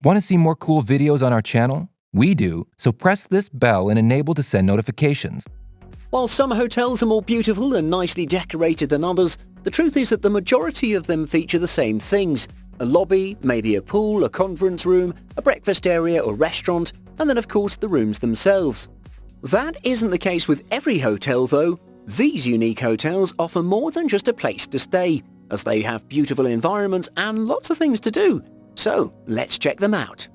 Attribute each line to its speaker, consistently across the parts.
Speaker 1: Want to see more cool videos on our channel? We do, so press this bell and enable to send notifications.
Speaker 2: While some hotels are more beautiful and nicely decorated than others, the truth is that the majority of them feature the same things. A lobby, maybe a pool, a conference room, a breakfast area or restaurant, and then of course the rooms themselves. That isn't the case with every hotel though. These unique hotels offer more than just a place to stay, as they have beautiful environments and lots of things to do. So let's check them out.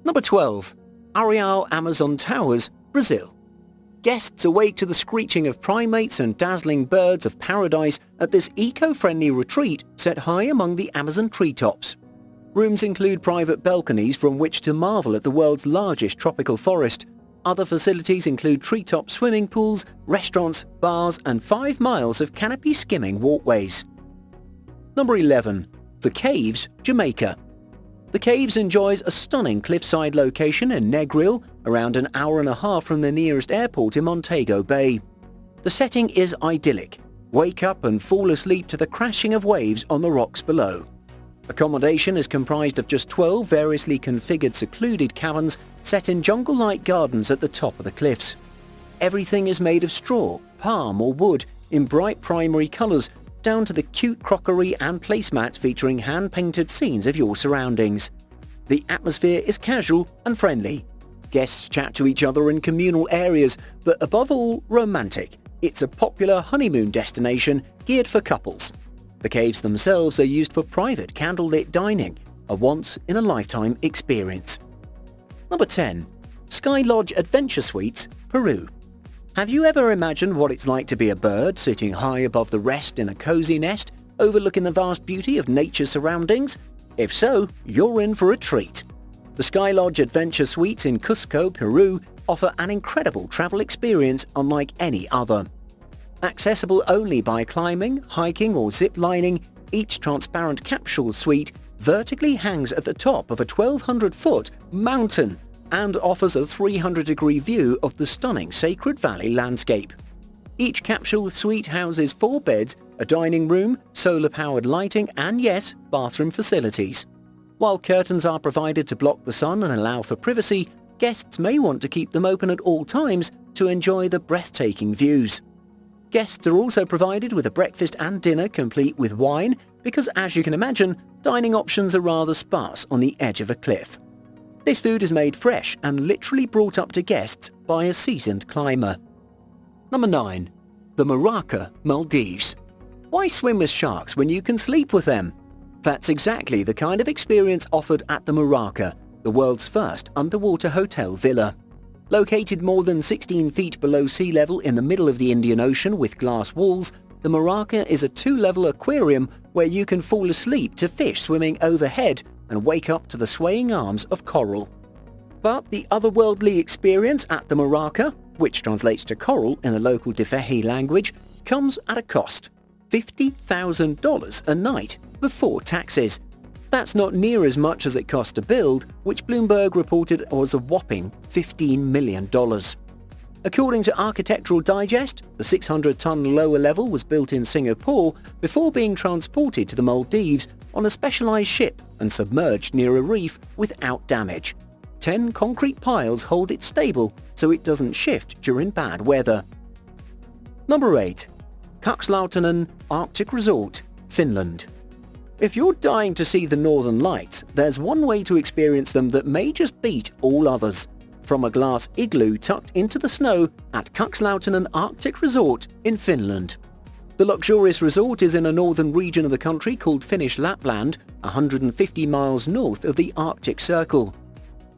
Speaker 2: Number 12. Areal Amazon Towers, Brazil. Guests awake to the screeching of primates and dazzling birds of paradise at this eco-friendly retreat set high among the Amazon treetops. Rooms include private balconies from which to marvel at the world's largest tropical forest. Other facilities include treetop swimming pools, restaurants, bars, and 5 miles of canopy skimming walkways. Number 11. The Caves, Jamaica. The Caves enjoys a stunning cliffside location in Negril, around an hour and a half from the nearest airport in Montego Bay. The setting is idyllic. Wake up and fall asleep to the crashing of waves on the rocks below. Accommodation is comprised of just 12 variously configured secluded cabins set in jungle-like gardens at the top of the cliffs. Everything is made of straw, palm or wood in bright primary colours, down to the cute crockery and placemats featuring hand-painted scenes of your surroundings. The atmosphere is casual and friendly. Guests chat to each other in communal areas, but above all, romantic. It's a popular honeymoon destination geared for couples. The caves themselves are used for private candlelit dining, a once-in-a-lifetime experience. Number 10. Sky Lodge Adventure Suites, Peru. Have you ever imagined what it's like to be a bird sitting high above the rest in a cozy nest, overlooking the vast beauty of nature's surroundings? If so, you're in for a treat. The Sky Lodge Adventure Suites in Cusco, Peru offer an incredible travel experience unlike any other. Accessible only by climbing, hiking or zip lining, each transparent capsule suite vertically hangs at the top of a 1,200-foot mountain and offers a 300-degree view of the stunning Sacred Valley landscape. Each capsule suite houses 4 beds, a dining room, solar-powered lighting and yes, bathroom facilities. While curtains are provided to block the sun and allow for privacy, guests may want to keep them open at all times to enjoy the breathtaking views. Guests are also provided with a breakfast and dinner complete with wine because, as you can imagine, dining options are rather sparse on the edge of a cliff. This food is made fresh and literally brought up to guests by a seasoned climber. Number 9. The Maracas Maldives. Why swim with sharks when you can sleep with them? That's exactly the kind of experience offered at the Maracas, the world's first underwater hotel villa. Located more than 16 feet below sea level in the middle of the Indian Ocean with glass walls, the Maracas is a 2-level aquarium where you can fall asleep to fish swimming overhead and wake up to the swaying arms of coral. But the otherworldly experience at the Maracas, which translates to coral in the local Difehi language, comes at a cost. $50,000 a night before taxes. That's not near as much as it cost to build, which Bloomberg reported was a whopping $15 million. According to Architectural Digest, the 600-ton lower level was built in Singapore before being transported to the Maldives on a specialized ship and submerged near a reef without damage. 10 concrete piles hold it stable so it doesn't shift during bad weather. Number 8. Slaton Arctic Resort, Finland. If you're dying to see the Northern Lights, there's one way to experience them that may just beat all others. From a glass igloo tucked into the snow at Slaton Arctic Resort in Finland. The luxurious resort is in a northern region of the country called Finnish Lapland, 150 miles north of the Arctic Circle.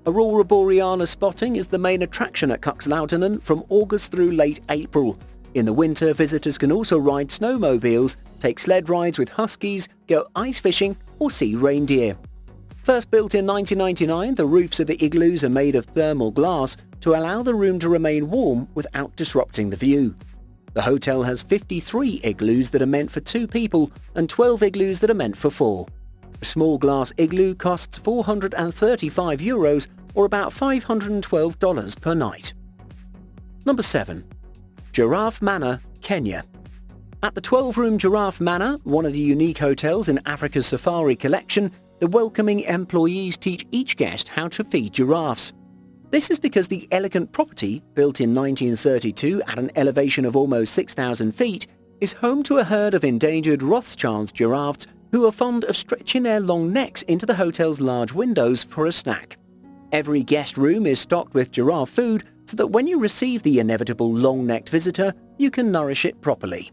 Speaker 2: Aurora Borealis spotting is the main attraction at Slaton from August through late April. In the winter, visitors can also ride snowmobiles, take sled rides with huskies, go ice fishing or see reindeer. First built in 1999, the roofs of the igloos are made of thermal glass to allow the room to remain warm without disrupting the view. The hotel has 53 igloos that are meant for 2 people and 12 igloos that are meant for 4. A small glass igloo costs €435 or about $512 per night. Number 7. Giraffe Manor, Kenya. At the 12-room Giraffe Manor, one of the unique hotels in Africa's Safari collection, The welcoming employees teach each guest how to feed giraffes. This is because the elegant property, built in 1932 at an elevation of almost 6,000 feet, is home to a herd of endangered Rothschild's giraffes who are fond of stretching their long necks into the hotel's large windows for a snack. Every guest room is stocked with giraffe food so that when you receive the inevitable long-necked visitor, you can nourish it properly.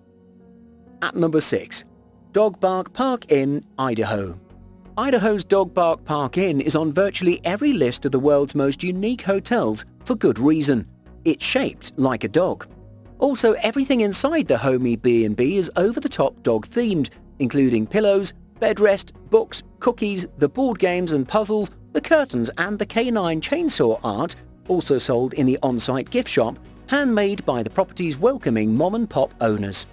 Speaker 2: At number 6. Dog Bark Park Inn, Idaho. Idaho's Dog Bark Park Inn is on virtually every list of the world's most unique hotels for good reason. It's shaped like a dog. Also, everything inside the homey B&B is over-the-top dog-themed, including pillows, bed rest, books, cookies, the board games and puzzles, the curtains and the canine chainsaw art, also sold in the on-site gift shop, handmade by the property's welcoming mom-and-pop owners.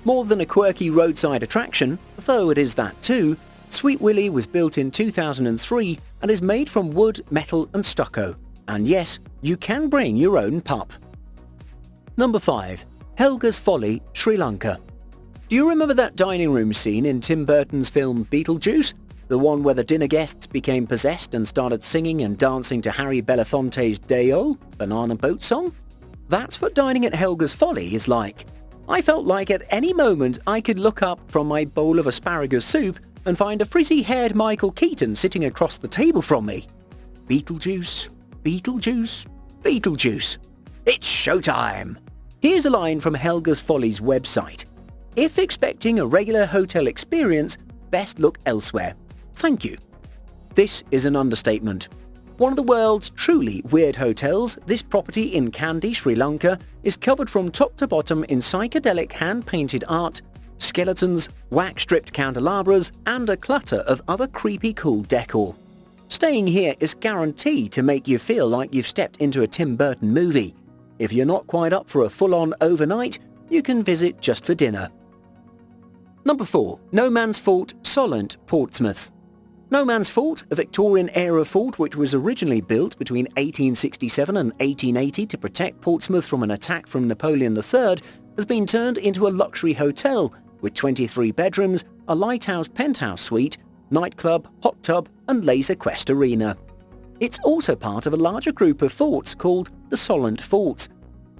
Speaker 2: More than a quirky roadside attraction, though it is that too, Sweet Willie was built in 2003 and is made from wood, metal and stucco. And yes, you can bring your own pup. Number 5. Helgas Folly, Sri Lanka. Do you remember that dining room scene in Tim Burton's film Beetlejuice? The one where the dinner guests became possessed and started singing and dancing to Harry Belafonte's Day-O, Banana Boat song? That's what dining at Helgas Folly is like. I felt like at any moment I could look up from my bowl of asparagus soup and find a frizzy-haired Michael Keaton sitting across the table from me. Beetlejuice, Beetlejuice, Beetlejuice. It's showtime! Here's a line from Helgas Folly's website. If expecting a regular hotel experience, best look elsewhere. Thank you. This is an understatement. One of the world's truly weird hotels, this property in Kandy, Sri Lanka, is covered from top to bottom in psychedelic hand-painted art, skeletons, wax-stripped candelabras, and a clutter of other creepy cool decor. Staying here is guaranteed to make you feel like you've stepped into a Tim Burton movie. If you're not quite up for a full-on overnight, you can visit just for dinner. Number 4. No Man's Fort, Solent Portsmouth. No Man's Fort, a Victorian-era fort which was originally built between 1867 and 1880 to protect Portsmouth from an attack from Napoleon III, has been turned into a luxury hotel with 23 bedrooms, a lighthouse penthouse suite, nightclub, hot tub and laser quest arena. It's also part of a larger group of forts called the Solent Forts.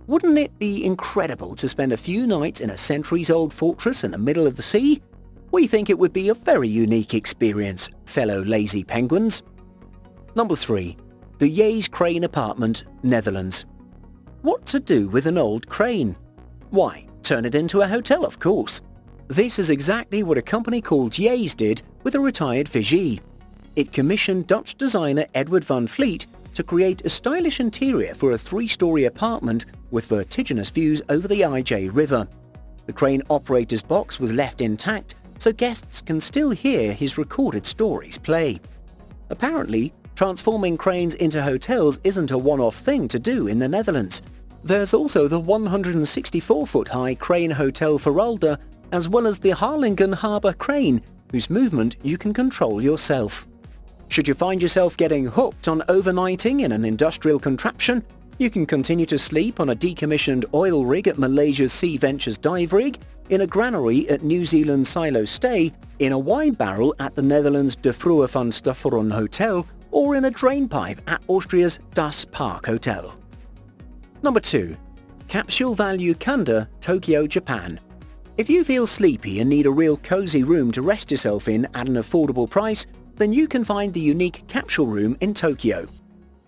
Speaker 2: Wouldn't it be incredible to spend a few nights in a centuries-old fortress in the middle of the sea? We think it would be a very unique experience, fellow lazy penguins. Number 3. The Yays Crane Apartment, Netherlands. What to do with an old crane? Why, turn it into a hotel, of course. This is exactly what a company called Yays did with a retired Vigie. It commissioned Dutch designer Edward van Vliet to create a stylish interior for a 3-story apartment with vertiginous views over the IJ River. The crane operator's box was left intact, so guests can still hear his recorded stories play. Apparently, transforming cranes into hotels isn't a one-off thing to do in the Netherlands. There's also the 164-foot-high Crane Hotel Veralda, as well as the Harlingen Harbour Crane, whose movement you can control yourself. Should you find yourself getting hooked on overnighting in an industrial contraption, you can continue to sleep on a decommissioned oil rig at Malaysia's Sea Ventures dive rig, in a granary at New Zealand's Silo Stay, in a wine barrel at the Netherlands' De Fruwe van Stafferen Hotel, or in a drain pipe at Austria's Das Park Hotel. Number 2. Capsule Value Kanda, Tokyo, Japan. If you feel sleepy and need a real cozy room to rest yourself in at an affordable price, then you can find the unique Capsule Room in Tokyo.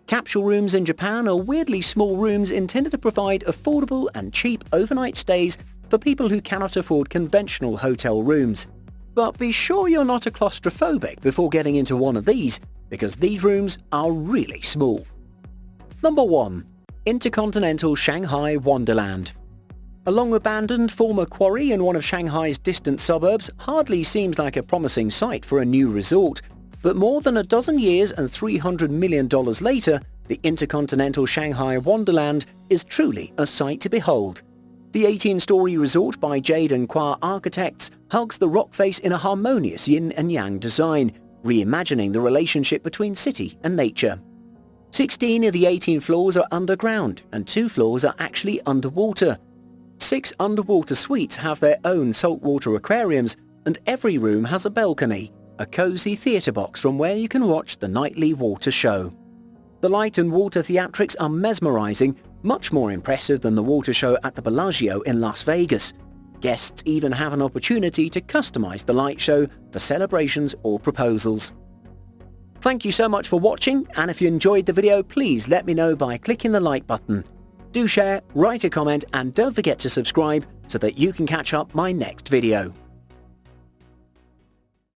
Speaker 2: Capsule rooms in Japan are weirdly small rooms intended to provide affordable and cheap overnight stays for people who cannot afford conventional hotel rooms. But be sure you're not a claustrophobic before getting into one of these, because these rooms are really small. Number 1. Intercontinental Shanghai Wonderland. A long-abandoned former quarry in one of Shanghai's distant suburbs hardly seems like a promising site for a new resort, but more than a dozen years and $300 million later, the Intercontinental Shanghai Wonderland is truly a sight to behold. The 18-story resort by Jade and Kwa Architects hugs the rock face in a harmonious yin and yang design, reimagining the relationship between city and nature. 16 of the 18 floors are underground, and 2 floors are actually underwater. 6 underwater suites have their own saltwater aquariums, and every room has a balcony. a cosy theatre box from where you can watch the nightly water show. The light and water theatrics are mesmerizing, much more impressive than the water show at the Bellagio in Las Vegas. Guests even have an opportunity to customize the light show for celebrations or proposals. Thank you so much for watching, and if you enjoyed the video, please let me know by clicking the like button. Do share, write a comment, and don't forget to subscribe so that you can catch up my next video.